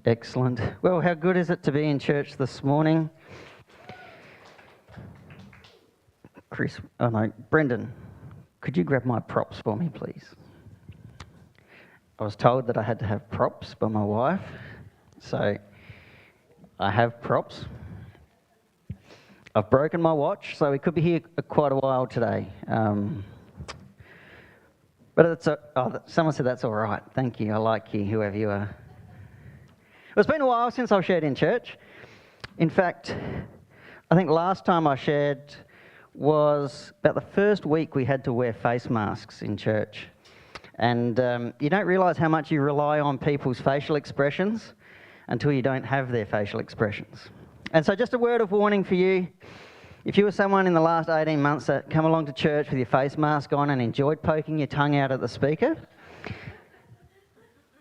Excellent. Well, how good is it to be in church this morning? Brendan, could you grab my props for me, please? I was told that I had to have props by my wife, so I have props. I've broken my watch, so we could be here quite a while today. But someone said that's all right. Thank you. I like you, whoever you are. It's been a while since I've shared in church. In fact, I think last time I shared was about the first week we had to wear face masks in church. And you don't realise how much you rely on people's facial expressions until you don't have their facial expressions. And so just a word of warning for you. If you were someone in the last 18 months that come along to church with your face mask on and enjoyed poking your tongue out at the speaker,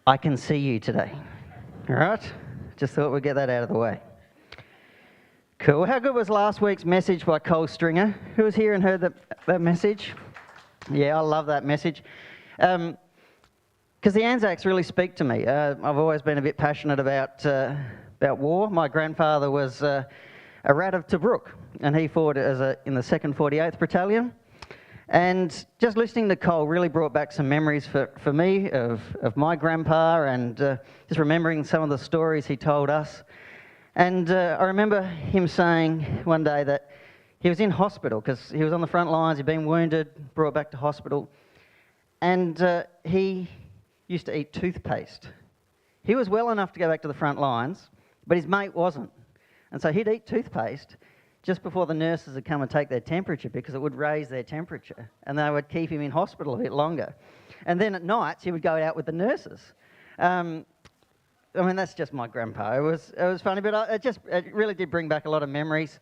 I can see you today. All right? Just thought we'd get that out of the way. Cool. How good was last week's message by Cole Stringer? Who was here and heard that message? Yeah, I love that message. Because the Anzacs really speak to me. I've always been a bit passionate about war. My grandfather was a rat of Tobruk, and he fought in the 2nd 48th Battalion. And just listening to Cole really brought back some memories for me of my grandpa and just remembering some of the stories he told us. And I remember him saying one day that he was in hospital because he was on the front lines, he'd been wounded, brought back to hospital, and he used to eat toothpaste. He was well enough to go back to the front lines, but his mate wasn't. And so he'd eat toothpaste just before the nurses would come and take their temperature because it would raise their temperature and they would keep him in hospital a bit longer. And then at nights he would go out with the nurses. That's just my grandpa. It was funny, but it really did bring back a lot of memories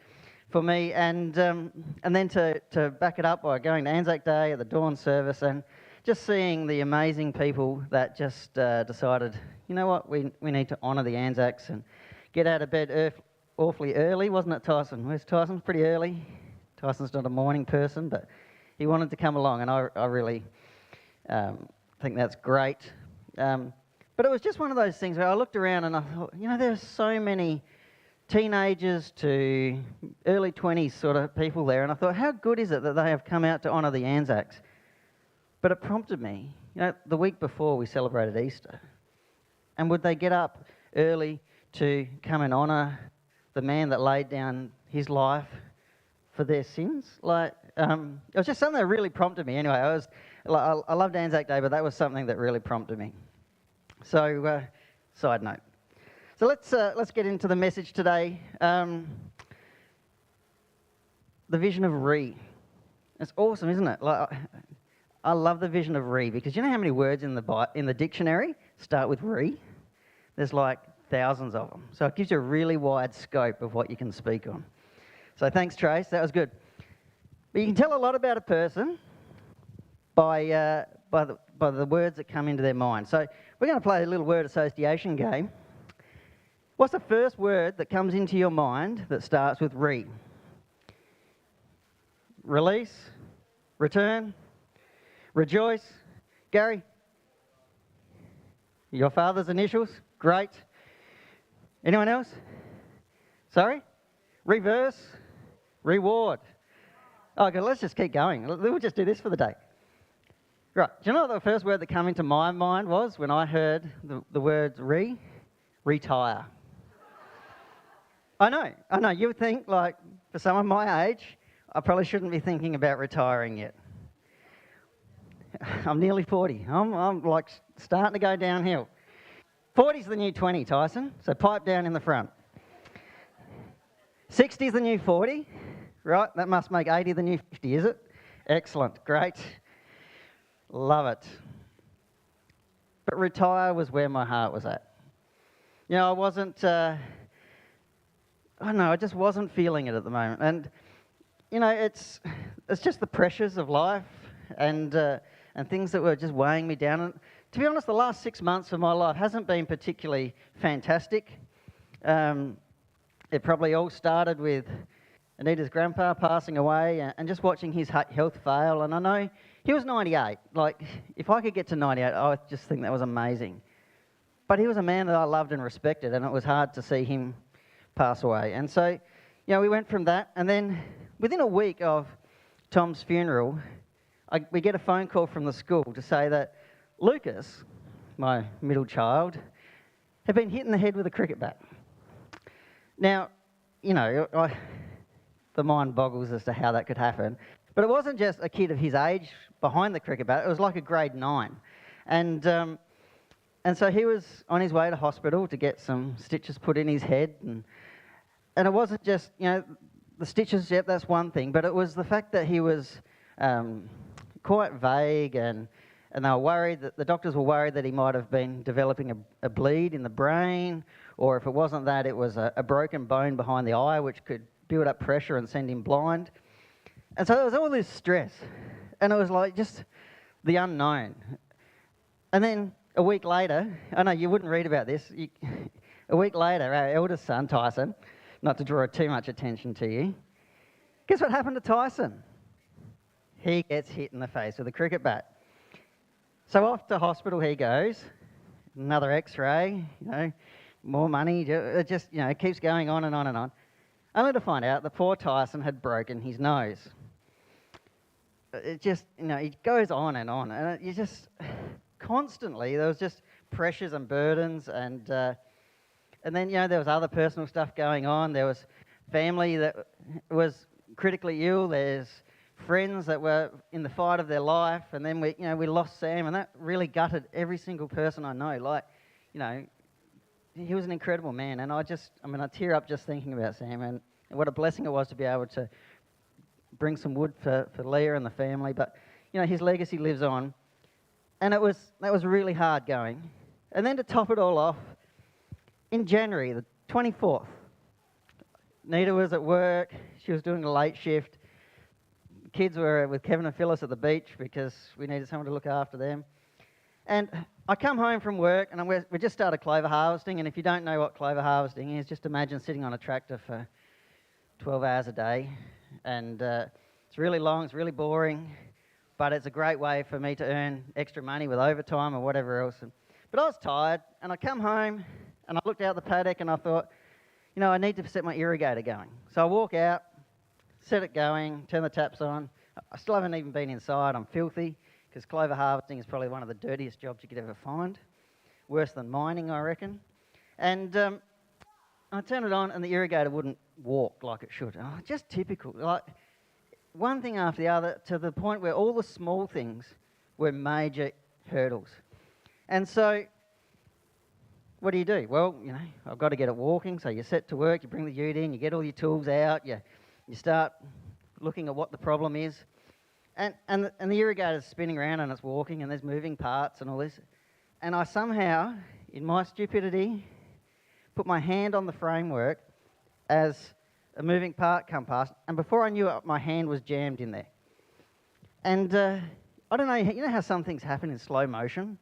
for me. And then to back it up by going to Anzac Day at the dawn service and just seeing the amazing people that just decided, you know what, we need to honour the Anzacs and get out of bed awfully early, wasn't it, Tyson? Where's Tyson? Pretty early. Tyson's not a morning person, but he wanted to come along, and I really think that's great. But it was just one of those things where I looked around and I thought, there's so many teenagers to early 20s sort of people there, and I thought, how good is it that they have come out to honour the Anzacs? But it prompted me, the week before we celebrated Easter, and would they get up early to come and honour the man that laid down his life for their sins? It was just something that really prompted me. Anyway, I loved Anzac Day, but that was something that really prompted me. So, side note. So let's get into the message today. The vision of Re. It's awesome, isn't it? I love the vision of Re because you know how many words in the dictionary start with Re? There's like thousands of them. So it gives you a really wide scope of what you can speak on. So thanks, Trace. That was good. But you can tell a lot about a person by the words that come into their mind. So we're going to play a little word association game. What's the first word that comes into your mind that starts with re? Release, return, rejoice. Gary? Your father's initials? Great. Anyone else? Sorry? Reverse, reward. Okay, let's just keep going. We'll just do this for the day. Right, do you know what the first word that came into my mind was when I heard the words retire. I know, you would think, for someone my age, I probably shouldn't be thinking about retiring yet. I'm nearly 40. I'm starting to go downhill. 40's the new 20, Tyson, so pipe down in the front. 60's the new 40, right? That must make 80 the new 50, is it? Excellent, great. Love it. But retire was where my heart was at. I wasn't, I just wasn't feeling it at the moment. And, it's just the pressures of life and things that were just weighing me down. And to be honest, the last 6 months of my life hasn't been particularly fantastic. It probably all started with Anita's grandpa passing away and just watching his health fail. And I know he was 98. If I could get to 98, I just think that was amazing. But he was a man that I loved and respected, and it was hard to see him pass away. And so, we went from that, and then within a week of Tom's funeral, we get a phone call from the school to say that Lucas, my middle child, had been hit in the head with a cricket bat. Now, the mind boggles as to how that could happen. But it wasn't just a kid of his age behind the cricket bat, it was like a grade 9. And so he was on his way to hospital to get some stitches put in his head. And it wasn't just, the stitches, yep, that's one thing, but it was the fact that he was quite vague, and they were worried that the doctors were worried that he might have been developing a bleed in the brain, or if it wasn't that, it was a broken bone behind the eye which could build up pressure and send him blind. And so there was all this stress, and it was like just the unknown. And then a week later, I know you wouldn't read about this, a week later, our eldest son, Tyson, not to draw too much attention to you, guess what happened to Tyson? He gets hit in the face with a cricket bat. So off to hospital he goes, another x-ray, more money, it just, it keeps going on and on and on. Only to find out that poor Tyson had broken his nose. It just, it goes on, and you just, constantly, there was just pressures and burdens, and then, there was other personal stuff going on. There was family that was critically ill. There's friends that were in the fight of their life, and then we lost Sam, and that really gutted every single person I know. He was an incredible man, and I tear up just thinking about Sam, and what a blessing it was to be able to bring some wood for Leah and the family. But his legacy lives on, and that was really hard going. And then to top it all off, in January the 24th, Nita was at work. She was doing a late shift. Kids were with Kevin and Phyllis at the beach because we needed someone to look after them. And I come home from work, and we just started clover harvesting. And if you don't know what clover harvesting is, just imagine sitting on a tractor for 12 hours a day. And it's really long, it's really boring, but it's a great way for me to earn extra money with overtime or whatever else. But I was tired, and I come home, and I looked out the paddock, and I thought, I need to set my irrigator going. So I walk out, set it going, turn the taps on. I still haven't even been inside. I'm filthy, because clover harvesting is probably one of the dirtiest jobs you could ever find. Worse than mining, I reckon. And I turned it on, and the irrigator wouldn't walk like it should. Oh, just typical. Like, one thing after the other, to the point where all the small things were major hurdles. And so, what do? Well, I've got to get it walking, so you set to work, you bring the ute in, you get all your tools out, you start looking at what the problem is, and the irrigator's spinning around and it's walking and there's moving parts and all this. And I somehow, in my stupidity, put my hand on the framework as a moving part come past, and before I knew it, my hand was jammed in there. And I don't know, you know how some things happen in slow motion?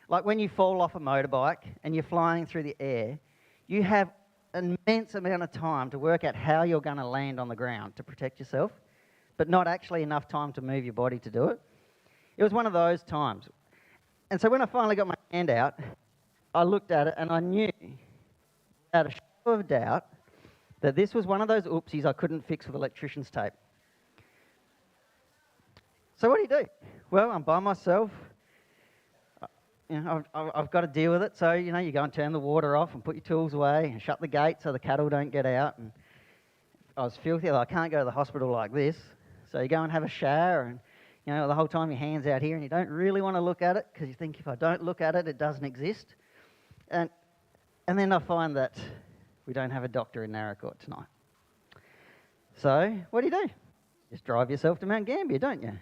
Like when you fall off a motorbike and you're flying through the air, you have an immense amount of time to work out how you're going to land on the ground to protect yourself, but not actually enough time to move your body to do it. It was one of those times. And so when I finally got my hand out, I looked at it and I knew, without a shadow of doubt, that this was one of those oopsies I couldn't fix with electrician's tape. So what do? Well, I'm by myself. I've got to deal with it. So, you go and turn the water off and put your tools away and shut the gate so the cattle don't get out. And I was filthy. I can't go to the hospital like this. So you go and have a shower, and, the whole time your hand's out here and you don't really want to look at it because you think if I don't look at it, it doesn't exist. And then I find that we don't have a doctor in Naracoorte tonight. So what do? Just drive yourself to Mount Gambier, don't you?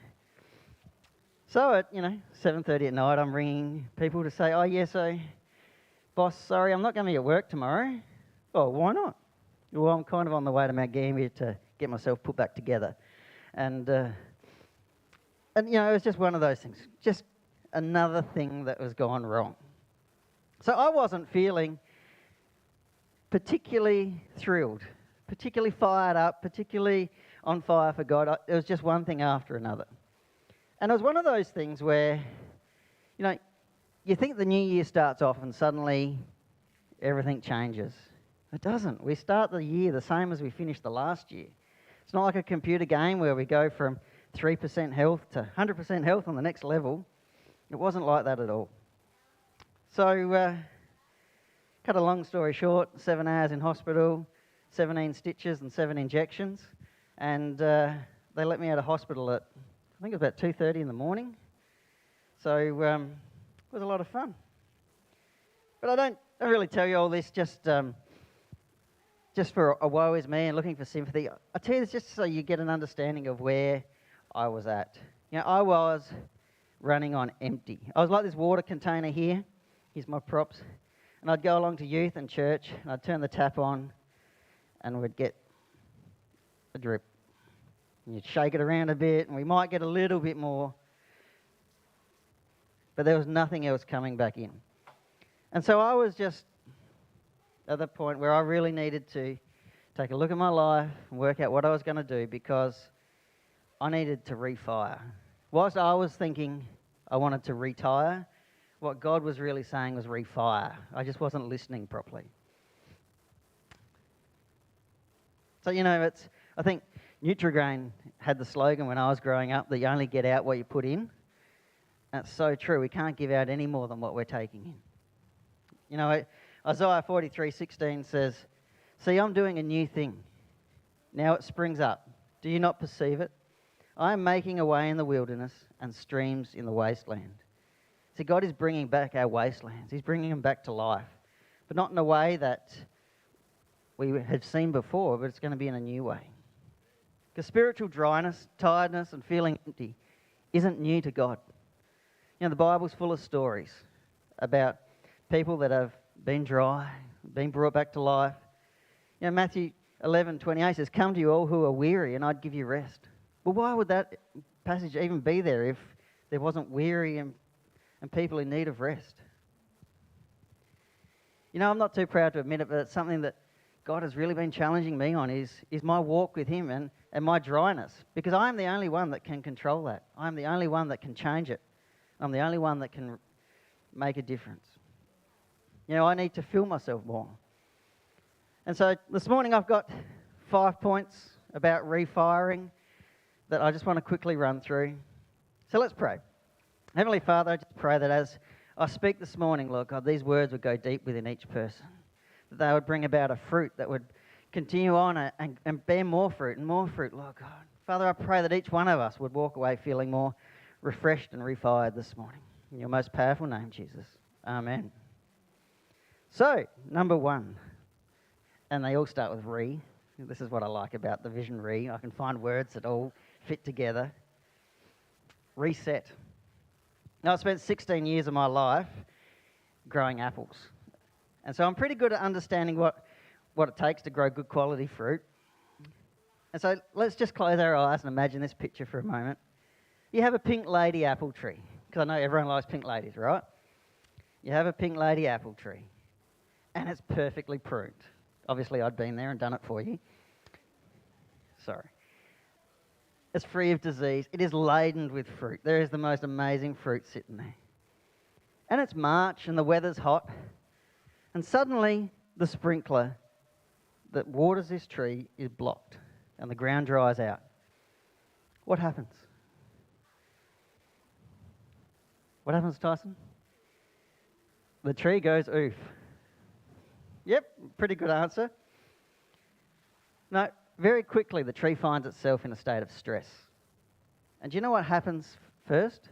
So at, 7:30 at night, I'm ringing people to say, oh, yeah, so, boss, sorry, I'm not going to be at work tomorrow. Oh, why not? Well, I'm kind of on the way to Mount Gambier to get myself put back together. And it was just one of those things, just another thing that was gone wrong. So I wasn't feeling particularly thrilled, particularly fired up, particularly on fire for God. It was just one thing after another. And it was one of those things where, you think the new year starts off and suddenly everything changes. It doesn't. We start the year the same as we finished the last year. It's not like a computer game where we go from 3% health to 100% health on the next level. It wasn't like that at all. So, cut a long story short, 7 hours in hospital, 17 stitches and 7 injections. And they let me out of hospital at, I think it was about 2:30 in the morning. So it was a lot of fun. But I don't really tell you all this just for a woe is me and looking for sympathy. I tell you this just so you get an understanding of where I was at. You know, I was running on empty. I was like this water container here. Here's my props. And I'd go along to youth and church, and I'd turn the tap on, and we'd get a drip. And you'd shake it around a bit, and we might get a little bit more. But there was nothing else coming back in. And so I was just at the point where I really needed to take a look at my life and work out what I was going to do, because I needed to refire. Whilst I was thinking I wanted to retire, what God was really saying was refire. I just wasn't listening properly. So, you know, I think Nutrigrain had the slogan when I was growing up that you only get out what you put in. That's so true. We can't give out any more than what we're taking in. You know, Isaiah 43:16 says, "See, I'm doing a new thing. Now it springs up. Do you not perceive it? I am making a way in the wilderness and streams in the wasteland." See, God is bringing back our wastelands. He's bringing them back to life. But not in a way that we have seen before, but it's going to be in a new way. Because spiritual dryness, tiredness, and feeling empty isn't new to God. You know, the Bible's full of stories about people that have been dry, been brought back to life. You know, Matthew 11:28 says, "Come to you all who are weary, and I'd give you rest." Well, why would that passage even be there if there wasn't weary and people in need of rest? You know, I'm not too proud to admit it, but it's something that God has really been challenging me on is my walk with Him and my dryness. Because I'm the only one that can control that. I'm the only one that can change it. I'm the only one that can make a difference. You know, I need to fill myself more. And so this morning I've got 5 points about refiring that I just want to quickly run through. So let's pray. Heavenly Father, I just pray that as I speak this morning, Lord God, these words would go deep within each person. That they would bring about a fruit that would continue on and bear more fruit, Lord God. Father, I pray that each one of us would walk away feeling more refreshed and refired this morning. In your most powerful name, Jesus. Amen. So, number 1, and they all start with re. This is what I like about the Vision Re. I can find words that all fit together. Reset. Now, I spent 16 years of my life growing apples. And so I'm pretty good at understanding what it takes to grow good quality fruit. And so let's just close our eyes and imagine this picture for a moment. You have a pink lady apple tree, because I know everyone likes pink ladies, right? You have a pink lady apple tree, and it's perfectly pruned. Obviously, I'd been there and done it for you. Sorry. It's free of disease. It is laden with fruit. There is the most amazing fruit sitting there. And it's March and the weather's hot. And suddenly the sprinkler that waters this tree is blocked and the ground dries out. What happens? What happens, Tyson? The tree goes oof. Yep, pretty good answer. No, very quickly the tree finds itself in a state of stress. And do you know what happens first?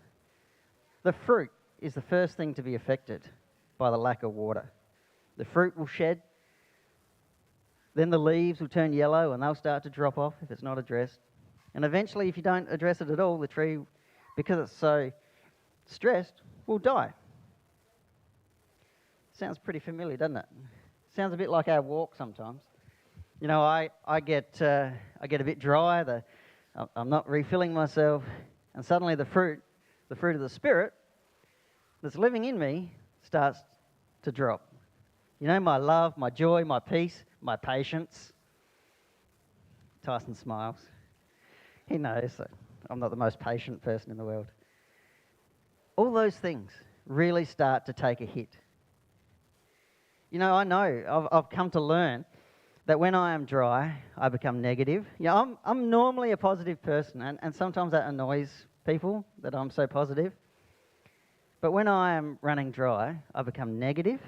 The fruit is the first thing to be affected by the lack of water. The fruit will shed, then the leaves will turn yellow and they'll start to drop off if it's not addressed. And eventually, if you don't address it at all, the tree, because it's so stressed, will die. Sounds pretty familiar, doesn't it? Sounds a bit like our walk sometimes. You know, I get a bit dry. I'm not refilling myself, and suddenly the fruit of the Spirit that's living in me starts to drop. You know, my love, my joy, my peace, my patience. Tyson smiles. He knows that I'm not the most patient person in the world. All those things really start to take a hit. You know, I know, I've come to learn that when I am dry, I become negative. Yeah, I'm normally a positive person, and sometimes that annoys people that I'm so positive. But when I am running dry, I become negative.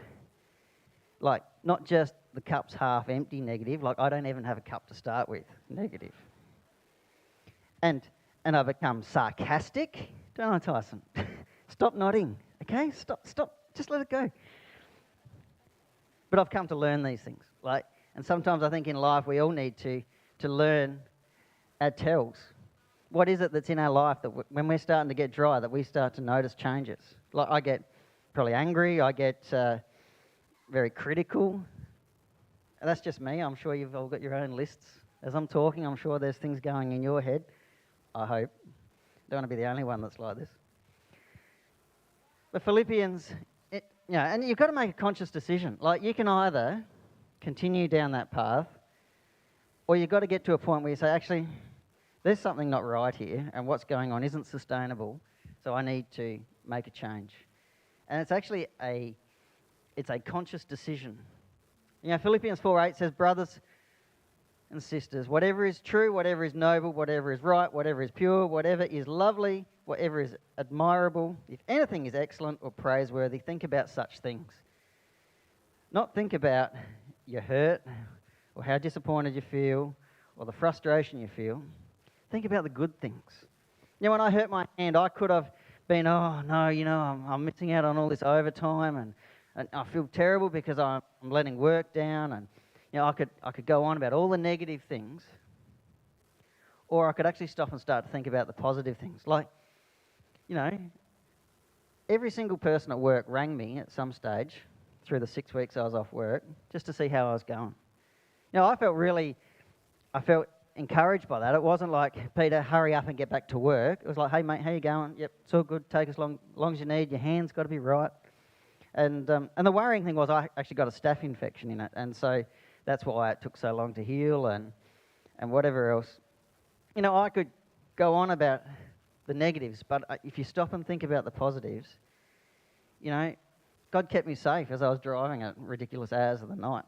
Like, not just the cup's half empty negative, like I don't even have a cup to start with, negative. And I become sarcastic, don't I, Tyson? Stop nodding, okay? Stop, just let it go. But I've come to learn these things, like, and sometimes I think in life we all need to learn our tells. What is it that's in our life that when we're starting to get dry, that we start to notice changes? Like, I get probably angry, I get very critical. And that's just me. I'm sure you've all got your own lists. As I'm talking, I'm sure there's things going in your head. I hope. Don't want to be the only one that's like this. But Philippians, and you've got to make a conscious decision. Like, you can either continue down that path, or you've got to get to a point where you say, actually, there's something not right here, and what's going on isn't sustainable, so I need to make a change. And it's actually a conscious decision. You know, Philippians 4:8 says, brothers and sisters, whatever is true, whatever is noble, whatever is right, whatever is pure, whatever is lovely, whatever is admirable, if anything is excellent or praiseworthy, think about such things. Not think about your hurt or how disappointed you feel or the frustration you feel. Think about the good things. You know, when I hurt my hand, I could have been, oh no, you know, I'm missing out on all this overtime, and I feel terrible because I'm letting work down, and you know, I could go on about all the negative things, or I could actually stop and start to think about the positive things. Like, you know, every single person at work rang me at some stage through the 6 weeks I was off work just to see how I was going. You know, I felt encouraged by that. It wasn't like, Peter, hurry up and get back to work. It was like, hey mate, how you going? Yep, it's all good. Take as long as you need. Your hand's got to be right. And the worrying thing was I actually got a staph infection in it, and so that's why it took so long to heal and whatever else. You know, I could go on about the negatives, but if you stop and think about the positives, you know, God kept me safe as I was driving at ridiculous hours of the night.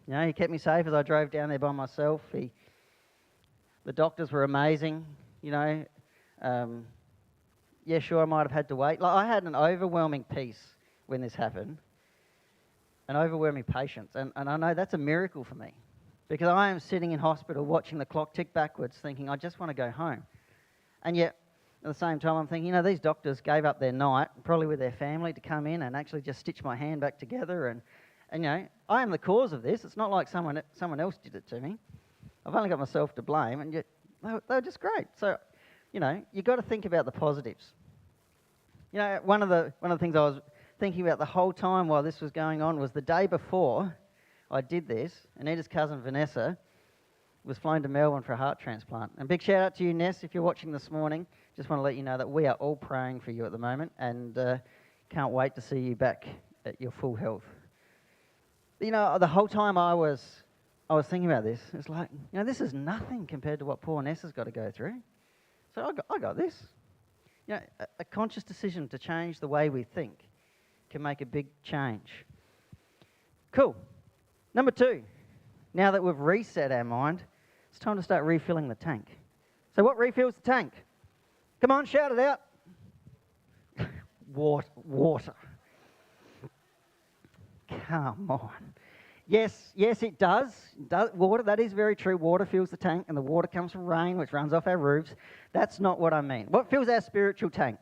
You know, He kept me safe as I drove down there by myself. The doctors were amazing, you know. Yeah, sure, I might have had to wait. Like, I had an overwhelming peace when this happened, an overwhelming patience, and I know that's a miracle for me, because I am sitting in hospital watching the clock tick backwards thinking, I just want to go home. And yet, at the same time, I'm thinking, you know, these doctors gave up their night, probably with their family, to come in and actually just stitch my hand back together, and you know, I am the cause of this. It's not like someone else did it to me. I've only got myself to blame, and yet they were just great. So, you know, you've got to think about the positives. You know, one of the things I was thinking about the whole time while this was going on was the day before I did this, Anita's cousin Vanessa was flown to Melbourne for a heart transplant. And big shout out to you, Ness, if you're watching this morning. Just want to let you know that we are all praying for you at the moment, and can't wait to see you back at your full health. But, you know, the whole time I was thinking about this, it's like, you know, this is nothing compared to what poor Ness has got to go through. So I got this. You know, a conscious decision to change the way we think can make a big change. Cool. Number 2, now that we've reset our mind, it's time to start refilling the tank. So what refills the tank? Come on, shout it out. Water. Come on. Yes, it does. Water, that is very true. Water fills the tank, and the water comes from rain, which runs off our roofs. That's not what I mean. What fills our spiritual tank?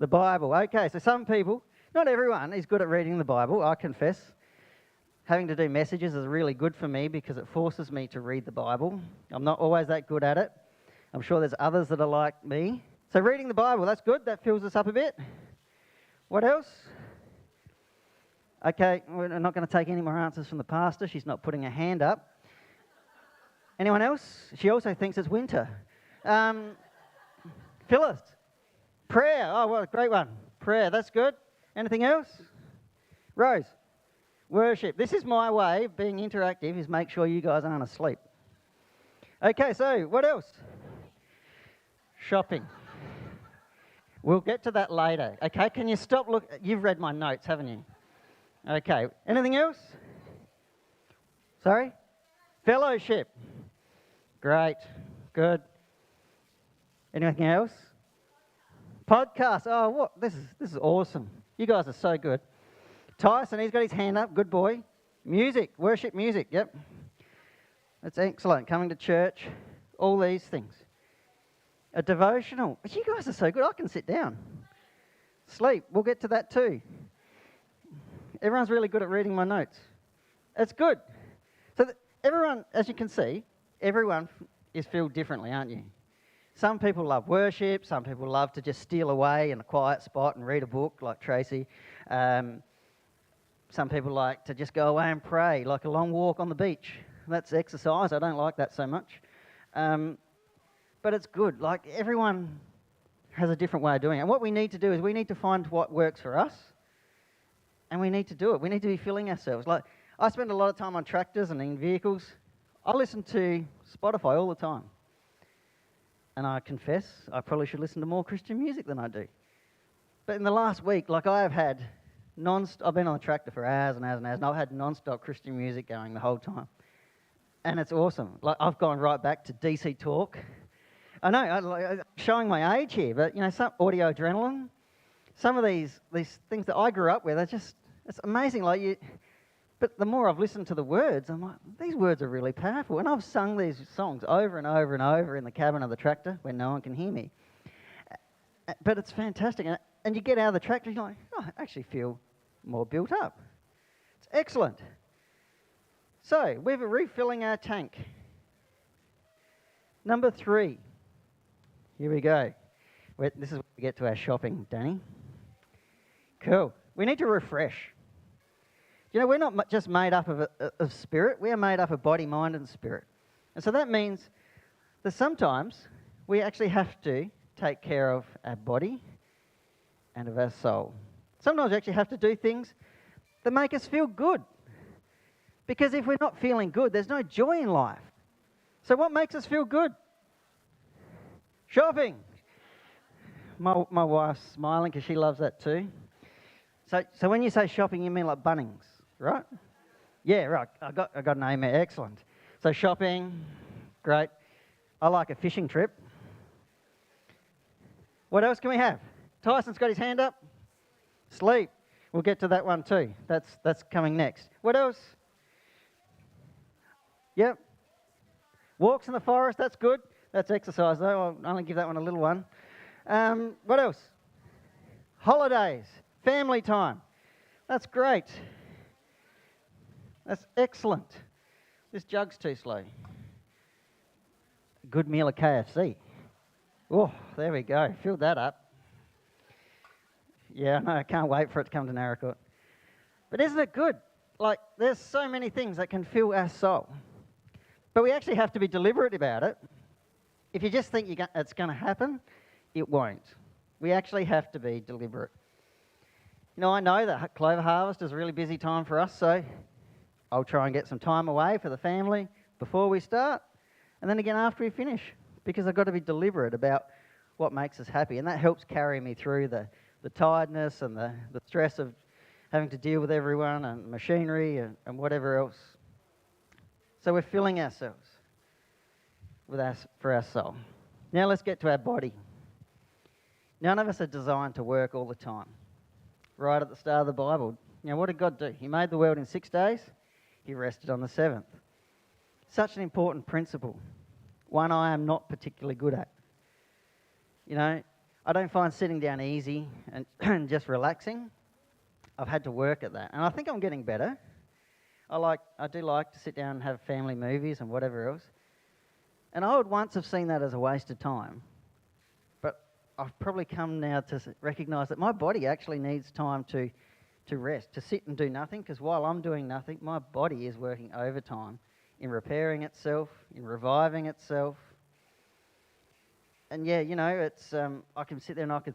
The Bible. Okay, so some people, not everyone, is good at reading the Bible, I confess. Having to do messages is really good for me because it forces me to read the Bible. I'm not always that good at it. I'm sure there's others that are like me. So reading the Bible, that's good. That fills us up a bit. What else? Okay, we're not going to take any more answers from the pastor. She's not putting her hand up. Anyone else? She also thinks it's winter. Phyllis? Prayer. Oh, what a great one. Prayer, that's good. Anything else? Rose? Worship. This is my way of being interactive, is make sure you guys aren't asleep. Okay, so what else? Shopping. We'll get to that later. Okay, can you stop? Look, you've read my notes, haven't you? Okay, anything else? Sorry? Fellowship. Great, good. Anything else? Podcast. Oh, what? This is awesome. You guys are so good. Tyson, he's got his hand up. Good boy. Music, worship music. Yep. That's excellent. Coming to church, all these things. A devotional. You guys are so good. I can sit down. Sleep. We'll get to that too. Everyone's really good at reading my notes. It's good. So everyone, as you can see, everyone is filled differently, aren't you? Some people love worship. Some people love to just steal away in a quiet spot and read a book, like Tracy. Some people like to just go away and pray, like a long walk on the beach. That's exercise. I don't like that so much. But it's good. Like, everyone has a different way of doing it. And what we need to do is we need to find what works for us, and we need to do it. We need to be filling ourselves. Like, I spend a lot of time on tractors and in vehicles. I listen to Spotify all the time. And I confess, I probably should listen to more Christian music than I do. But in the last week, like, I have had I've been on the tractor for hours and hours and hours, and I've had non-stop Christian music going the whole time. And it's awesome. Like, I've gone right back to DC Talk. I know, I'm showing my age here, but, you know, some Audio Adrenaline, some of these things that I grew up with, it's amazing. But the more I've listened to the words, I'm like, these words are really powerful. And I've sung these songs over and over and over in the cabin of the tractor when no one can hear me. But it's fantastic. And you get out of the tractor, you're like, oh, I actually feel more built up. It's excellent. So, we're refilling our tank. Number 3. Here we go. This is where we get to our shopping, Danny. Cool. We need to refresh. You know, we're not just made up of spirit. We are made up of body, mind, and spirit. And so that means that sometimes we actually have to take care of our body and of our soul. Sometimes we actually have to do things that make us feel good. Because if we're not feeling good, there's no joy in life. So what makes us feel good? Shopping. My wife's smiling because she loves that too. So when you say shopping, you mean like Bunnings, right? Yeah, right. I got an aim there. Excellent. So shopping, great. I like a fishing trip. What else can we have? Tyson's got his hand up. Sleep. We'll get to that one too. That's coming next. What else? Yep. Walks in the forest, that's good. That's exercise though. I'll only give that one a little one. What else? Holidays. Family time. That's great. That's excellent. This jug's too slow. Good meal of KFC. Oh, there we go. Filled that up. Yeah, no, I can't wait for it to come to Naracoorte. But isn't it good? Like, there's so many things that can fill our soul. But we actually have to be deliberate about it. If you just think it's going to happen, it won't. We actually have to be deliberate. You know, I know that clover harvest is a really busy time for us, so I'll try and get some time away for the family before we start, and then again after we finish, because I've got to be deliberate about what makes us happy, and that helps carry me through the tiredness and the stress of having to deal with everyone and machinery and whatever else. So we're filling ourselves for our soul. Now let's get to our body. None of us are designed to work all the time. Right at the start of the Bible, you know, what did God do? He made the world in 6 days. He rested on the 7th. Such an important principle. One I am not particularly good at. You know, I don't find sitting down easy and just relaxing. I've had to work at that. And I think I'm getting better. I do like to sit down and have family movies and whatever else. And I would once have seen that as a waste of time. But I've probably come now to recognise that my body actually needs time to rest, to sit and do nothing, because while I'm doing nothing, my body is working overtime in repairing itself, in reviving itself. And yeah, you know, it's I can sit there and I could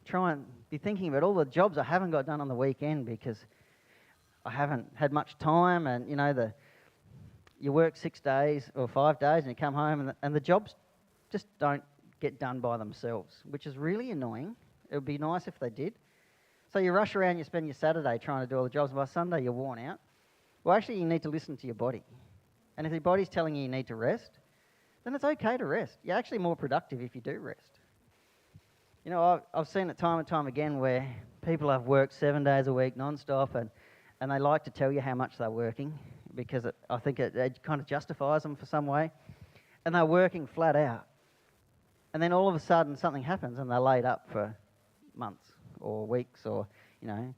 try and be thinking about all the jobs I haven't got done on the weekend because I haven't had much time, and you know, you work 6 days or 5 days and you come home and the jobs just don't get done by themselves, which is really annoying It would be nice if they did. So you rush around, you spend your Saturday trying to do all the jobs, and by Sunday you're worn out. Well, actually, you need to listen to your body. And if your body's telling you need to rest, then it's okay to rest. You're actually more productive if you do rest. You know, I've seen it time and time again where people have worked 7 days a week non-stop and they like to tell you how much they're working because I think it kind of justifies them for some way. And they're working flat out. And then all of a sudden something happens and they're laid up for months or weeks or, you know.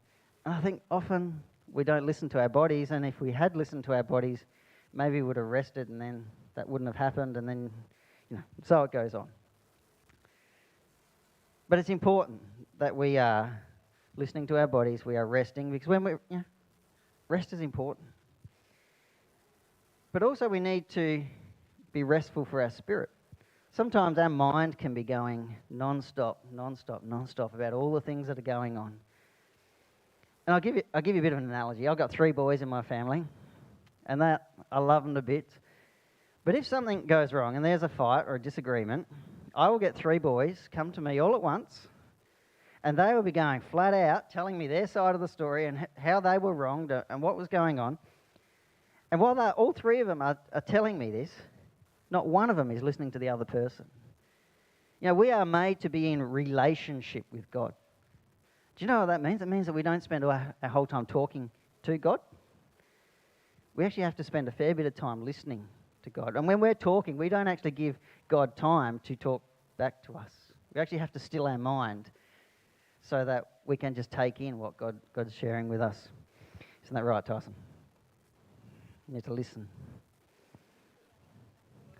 And I think often we don't listen to our bodies, and if we had listened to our bodies, maybe we would have rested and then that wouldn't have happened, and then, you know, so it goes on. But it's important that we are listening to our bodies, we are resting, because rest is important. But also we need to be restful for our spirit. Sometimes our mind can be going non-stop about all the things that are going on. And I'll give you a bit of an analogy. I've got 3 boys in my family, and that I love them to bits. But if something goes wrong and there's a fight or a disagreement, I will get 3 boys come to me all at once, and they will be going flat out, telling me their side of the story and how they were wronged and what was going on. And while all 3 of them are telling me this, not one of them is listening to the other person. You know, we are made to be in relationship with God. Do you know what that means? It means that we don't spend our whole time talking to God. We actually have to spend a fair bit of time listening to God. And when we're talking, we don't actually give God time to talk back to us. We actually have to still our mind so that we can just take in what God's sharing with us. Isn't that right, Tyson? You need to listen.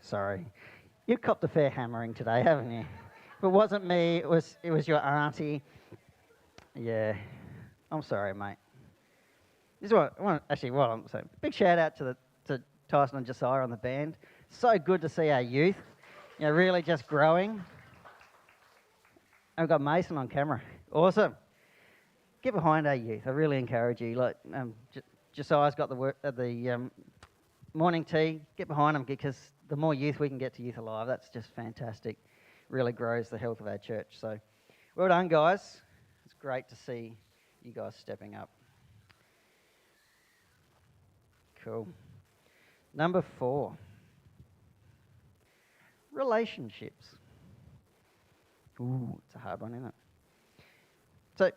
Sorry. You've copped a fair hammering today, haven't you? If it wasn't me, it was your auntie. Yeah. I'm sorry, mate. This is what I'm saying. Big shout out to Tyson and Josiah on the band. So good to see our youth, you know, really just growing. And we've got Mason on camera. Awesome. Get behind our youth. I really encourage you. Like Josiah's got the morning tea. Get behind them because the more youth we can get to Youth Alive, that's just fantastic. Really grows the health of our church. So, well done, guys. It's great to see you guys stepping up. Cool. Number 4. Relationships. Ooh, it's a hard one, isn't it? So, have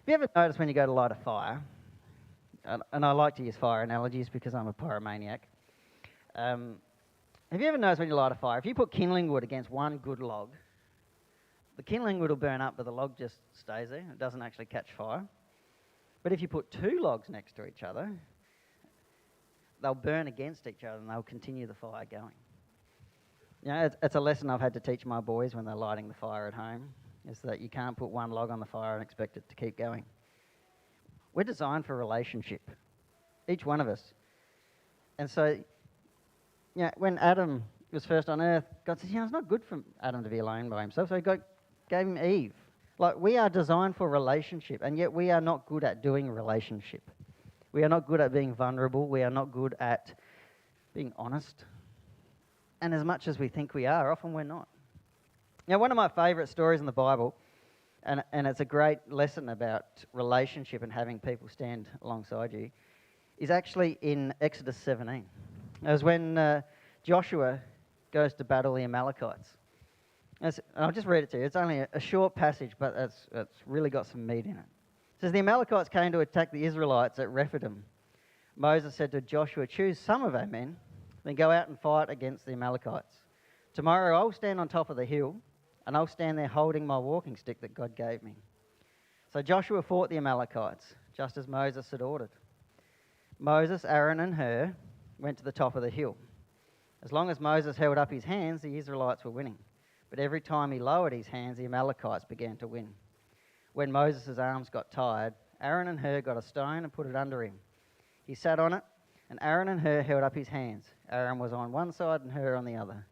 you ever noticed when you go to light a fire, and I like to use fire analogies because I'm a pyromaniac. Have you ever noticed when you light a fire, if you put kindling wood against one good log, the kindling wood will burn up, but the log just stays there. It doesn't actually catch fire. But if you put 2 logs next to each other, they'll burn against each other and they'll continue the fire going. You know, it's a lesson I've had to teach my boys when they're lighting the fire at home, is that you can't put one log on the fire and expect it to keep going. We're designed for relationship, each one of us. And so, you know, when Adam was first on earth, God said, you know, it's not good for Adam to be alone by himself, so God gave him Eve. Like, we are designed for relationship, and yet we are not good at doing relationship. We are not good at being vulnerable. We are not good at being honest. And as much as we think we are, often we're not. Now, one of my favourite stories in the Bible, and it's a great lesson about relationship and having people stand alongside you, is actually in Exodus 17. It was when Joshua goes to battle the Amalekites. And I'll just read it to you. It's only a short passage, but it's really got some meat in it. It says, the Amalekites came to attack the Israelites at Rephidim. Moses said to Joshua, choose some of our men, then go out and fight against the Amalekites. Tomorrow I'll stand on top of the hill, and I'll stand there holding my walking stick that God gave me. So Joshua fought the Amalekites, just as Moses had ordered. Moses, Aaron and Hur went to the top of the hill. As long as Moses held up his hands, the Israelites were winning. But every time he lowered his hands, the Amalekites began to win. When Moses' arms got tired, Aaron and Hur got a stone and put it under him. He sat on it, and Aaron and Hur held up his hands. Aaron was on one side and Hur on the other.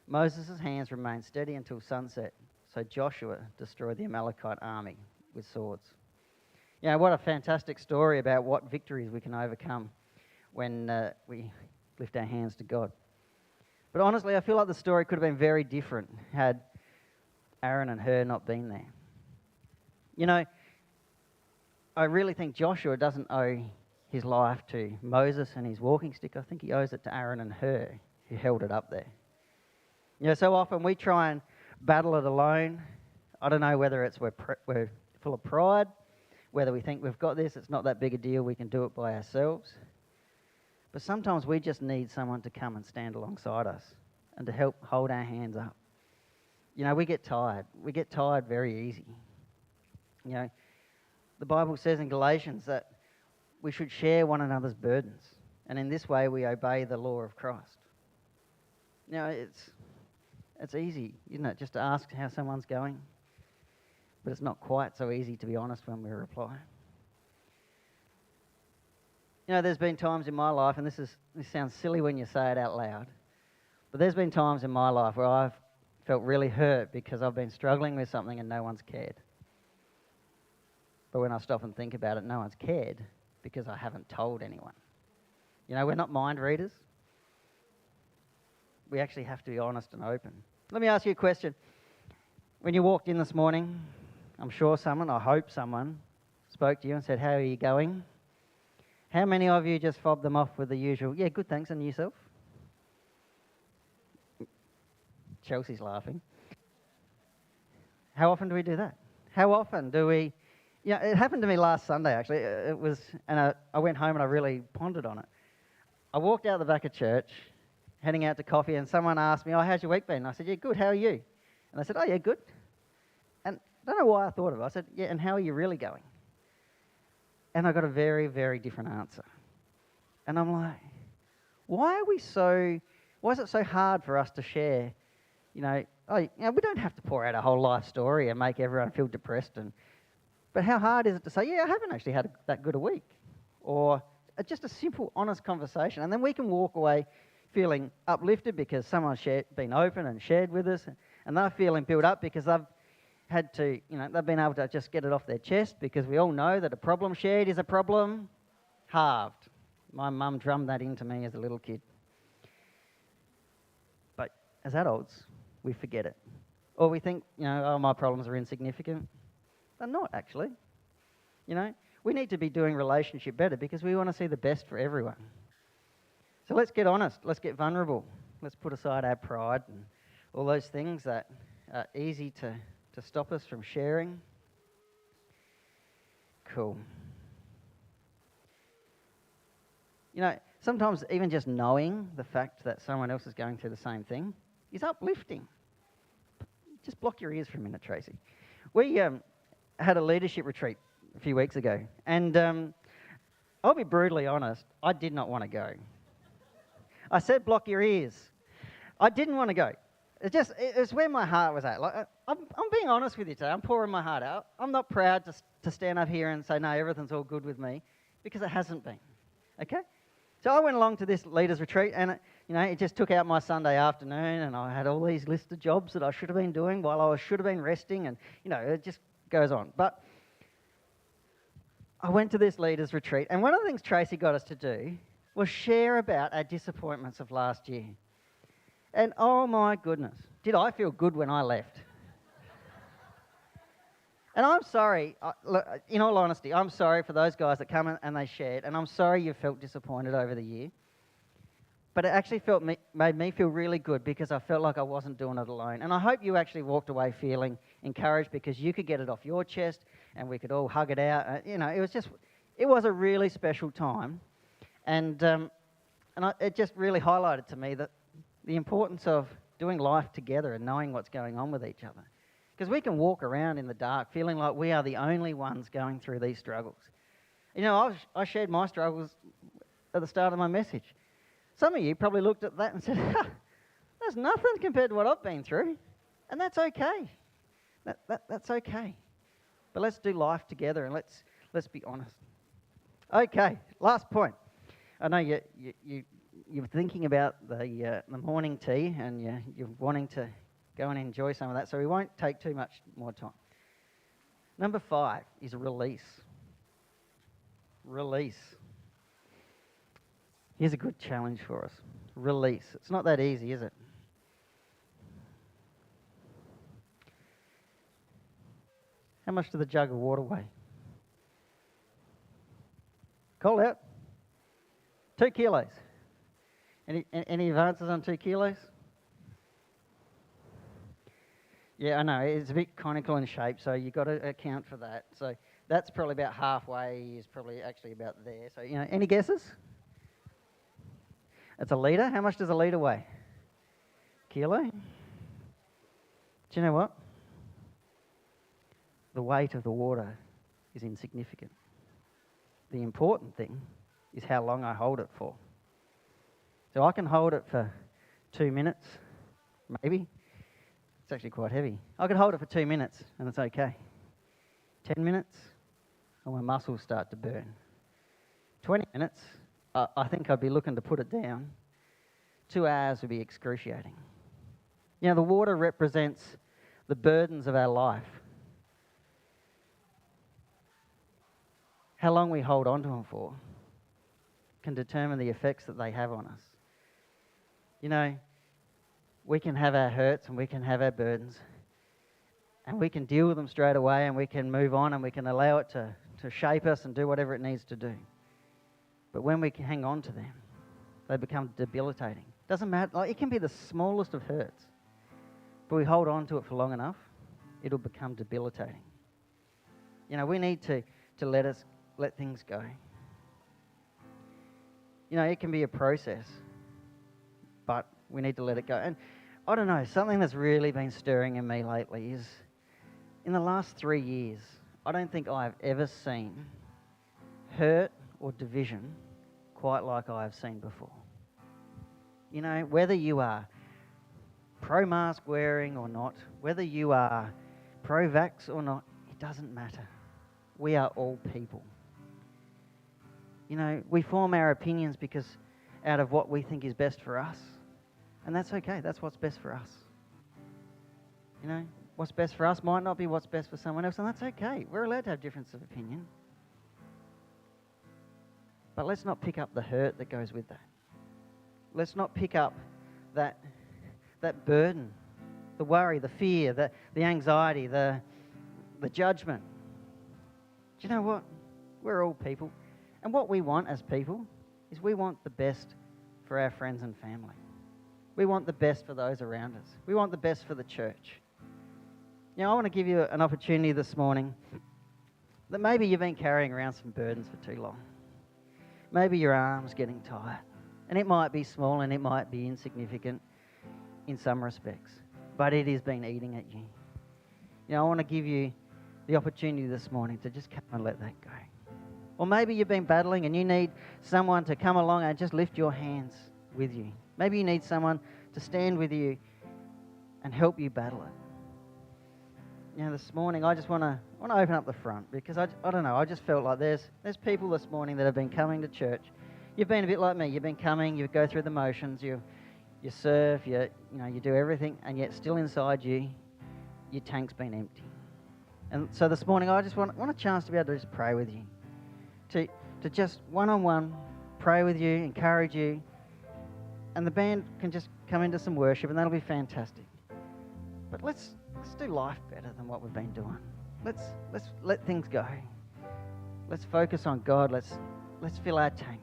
Moses' hands remained steady until sunset, so Joshua destroyed the Amalekite army with swords. You know, what a fantastic story about what victories we can overcome when we lift our hands to God. But honestly, I feel like the story could have been very different had Aaron and Hur not been there. You know, I really think Joshua doesn't owe his life to Moses and his walking stick. I think he owes it to Aaron and Hur, who held it up there. You know, so often we try and battle it alone. I don't know whether it's we're full of pride, whether we think we've got this, it's not that big a deal, we can do it by ourselves. But sometimes we just need someone to come and stand alongside us and to help hold our hands up. You know, we get tired. We get tired very easy. You know, the Bible says in Galatians that we should share one another's burdens, and in this way we obey the law of Christ. You know, it's easy, isn't it, just to ask how someone's going? But it's not quite so easy, to be honest, when we reply. You know, there's been times in my life, and this sounds silly when you say it out loud, but there's been times in my life where I've felt really hurt because I've been struggling with something and no one's cared. But when I stop and think about it, no one's cared because I haven't told anyone. You know, we're not mind readers. We actually have to be honest and open. Let me ask you a question. When you walked in this morning, I'm sure I hope someone spoke to you and said, "How are you going?" How many of you just fobbed them off with the usual, "Yeah, good, thanks, and yourself?" Chelsea's laughing. How often do we do that? How often do we... Yeah, it happened to me last Sunday, actually. I went home and I really pondered on it. I walked out the back of church, heading out to coffee, and someone asked me, "Oh, how's your week been?" And I said, "Yeah, good, how are you?" And they said, "Oh, yeah, good." And I don't know why I thought of it. I said, "Yeah, and how are you really going?" And I got a very, very different answer. And I'm like, why is it so hard for us to share, we don't have to pour out a whole life story and make everyone feel depressed. But how hard is it to say, "Yeah, I haven't actually had that good a week," or just a simple, honest conversation, and then we can walk away feeling uplifted because someone's been open and shared with us, and they're feeling built up because they've had to, they've been able to just get it off their chest, because we all know that a problem shared is a problem halved. My mum drummed that into me as a little kid. But as adults, we forget it. Or we think, "Oh, my problems are insignificant." They're not, actually. We need to be doing relationship better because we want to see the best for everyone. So let's get honest. Let's get vulnerable. Let's put aside our pride and all those things that are easy to stop us from sharing. Cool. Sometimes even just knowing the fact that someone else is going through the same thing is uplifting. Just block your ears for a minute, Tracy. We had a leadership retreat a few weeks ago, and I'll be brutally honest, I did not want to go. I said block your ears. I didn't want to go. It was where my heart was at. Like, I'm being honest with you today. I'm pouring my heart out. I'm not proud to stand up here and say, "No, everything's all good with me," because it hasn't been. Okay? So I went along to this leaders retreat, and it just took out my Sunday afternoon, and I had all these lists of jobs that I should have been doing while I should have been resting, and it just goes on. But I went to this leaders retreat, and one of the things Tracy got us to do was share about our disappointments of last year. And oh my goodness, did I feel good when I left. And I'm sorry, in all honesty, I'm sorry for those guys that come in and they shared, and I'm sorry you felt disappointed over the year. But it actually made me feel really good because I felt like I wasn't doing it alone. And I hope you actually walked away feeling encouraged because you could get it off your chest and we could all hug it out. It was a really special time. And it just really highlighted to me that the importance of doing life together and knowing what's going on with each other. Because we can walk around in the dark feeling like we are the only ones going through these struggles. I shared my struggles at the start of my message. Some of you probably looked at that and said, "That's nothing compared to what I've been through." And that's okay. That's okay. But let's do life together and let's be honest. Okay, last point. I know you're thinking about the morning tea and you're wanting to go and enjoy some of that, so we won't take too much more time. Number 5 is release. Release. Here's a good challenge for us. Release. It's not that easy, is it? How much does a jug of water weigh? Call out. 2 kilos. Any advances on 2 kilos? Yeah, I know. It's a bit conical in shape, so you've got to account for that. So that's probably about halfway, is probably actually about there. So, any guesses? It's a litre. How much does a litre weigh? Kilo? Do you know what? The weight of the water is insignificant. The important thing is how long I hold it for. So I can hold it for 2 minutes, maybe. It's actually quite heavy. I can hold it for 2 minutes and it's okay. 10 minutes, and my muscles start to burn. 20 minutes, I think I'd be looking to put it down. 2 hours would be excruciating. The water represents the burdens of our life. How long we hold on to them for can determine the effects that they have on us. We can have our hurts and we can have our burdens, and we can deal with them straight away, and we can move on, and we can allow it to shape us and do whatever it needs to do. But when we hang on to them, they become debilitating. Doesn't matter. It can be the smallest of hurts, but we hold on to it for long enough, it'll become debilitating. We need to let things go. It can be a process, but we need to let it go. And I don't know, something that's really been stirring in me lately is, in the last 3 years, I don't think I've ever seen hurt or division quite like I have seen before. Whether you are pro-mask wearing or not, whether you are pro-vax or not, it doesn't matter. We are all people. We form our opinions out of what we think is best for us. And that's okay. That's what's best for us. What's best for us might not be what's best for someone else, and that's okay. We're allowed to have difference of opinion. But let's not pick up the hurt that goes with that. Let's not pick up that burden, the worry, the fear, the anxiety, the judgment. Do you know what? We're all people. And what we want as people is we want the best for our friends and family. We want the best for those around us. We want the best for the church. I want to give you an opportunity this morning that maybe you've been carrying around some burdens for too long. Maybe your arm's getting tired. And it might be small and it might be insignificant in some respects, but it has been eating at you. I want to give you the opportunity this morning to just come and let that go. Or maybe you've been battling and you need someone to come along and just lift your hands with you. Maybe you need someone to stand with you and help you battle it. This morning I just want to open up the front, because I don't know, I just felt like there's people this morning that have been coming to church. You've been a bit like me. You've been coming, you go through the motions, you serve, you do everything, and yet still inside you, your tank's been empty. And so this morning I just want a chance to be able to just pray with you. To just one-on-one pray with you, encourage you, and the band can just come into some worship, and that'll be fantastic. But let's do life better than what we've been doing. Let's let things go. Let's focus on God. Let's fill our tank.